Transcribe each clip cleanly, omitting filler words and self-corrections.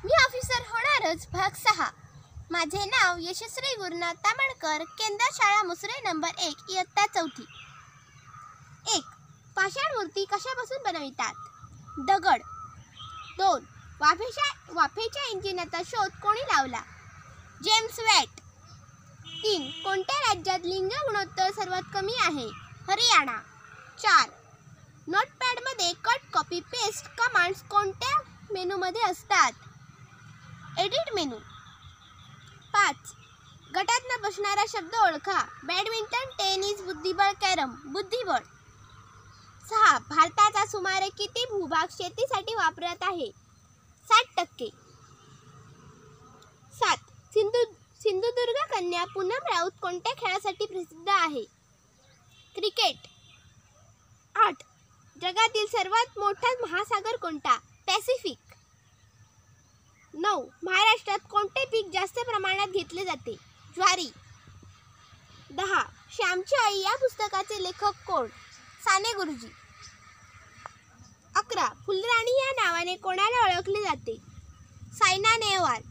मी officer होणारच भाग 6। माझे नाव यशस्वी गुरुनाथ तामणकर, केंद्र शाळा मुसरे नंबर 1, इयत्ता 4थी। 1. पाषाण मूर्ती कशापासून बनवितात? दगड। 2. वाफेच्या इंजिनाचा शोध कोणी लावला? James Watt. 3. कोणत्या राज्यात लिंग गुणोत्तर सर्वात कमी आहे? हरियाणा। 4. नोटपॅडमध्ये कट, कॉपी, पेस्ट कमांड्स कोणत्या मेनूमध्ये असतात? Edit menu. 5. गटात न बसणारा शब्द ओळखा। बॅडमिंटन, टेनिस, बुद्धिबळ, कॅरम। बुद्धिबळ। 6. भारताचा सुमारे किती भूभाग शेतीसाठी वापरत आहे? 60%। 7. सिंधुदुर्ग कन्या पूनम राऊत कोणत्या खेळासाठी प्रसिद्ध आहे? क्रिकेट। 8. जगातील सर्वात मोठा महासागर कोणता? पॅसिफिक। 9. महाराष्ट्रात कोणते पीक जास्त प्रमाणात घेतले जाते? ज्वारी। 10. श्यामची आई या पुस्तकाचे लेखक कोण? साने गुरुजी। 11. फुलराणी या नावाने कोणाला ओळखले जाते? सायना नेहवाल।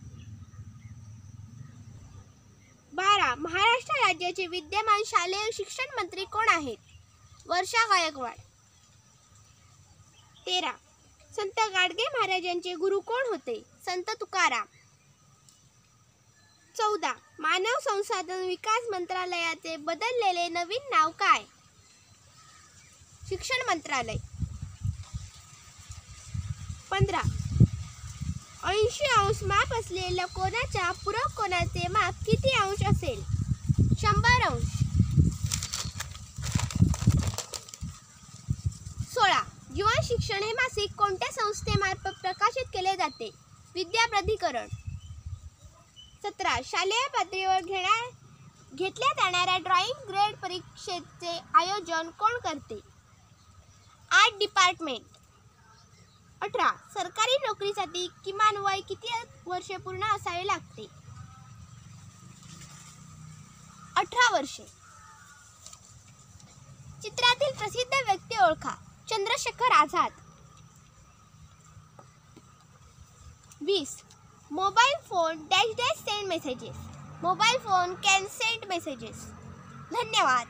12. महाराष्ट्र राज्याचे विद्यमान शालेय शिक्षण मंत्री कोण आहेत? वर्षा गायकवाड। 13. संत गाडगे महाराजांचे गुरु कोण होते? संत तुकाराम। 14. मानव संसाधन विकास मंत्रालयाचे बदललेले नवीन नाव काय? शिक्षण मंत्रालय। 15. 80 अंश माप असलेल्या कोनाच्या पूरक कोनाचे माप किती अंश असेल? 100 अंश। 16. जीवन शिक्षण हे मासिक कोणत्या संस्थेमार्फत प्रकाशित केले जाते? विद्या प्राधिकरण। 17. शालेय पातळीवर घेतल्या जाणाऱ्या ड्रॉइंग ग्रेड परीक्षेचे आयोजन कोण करते? Art department. 18. सरकारी नोकरीसाठी किमान वय किती वर्षे पूर्ण असावे लागते? 18 वर्षे। चित्रातील प्रसिद्ध व्यक्ती ओळखा। Chandrashekhar Azad. 20. Mobile phone dash dash send messages. Mobile phone can send messages. धन्यवाद।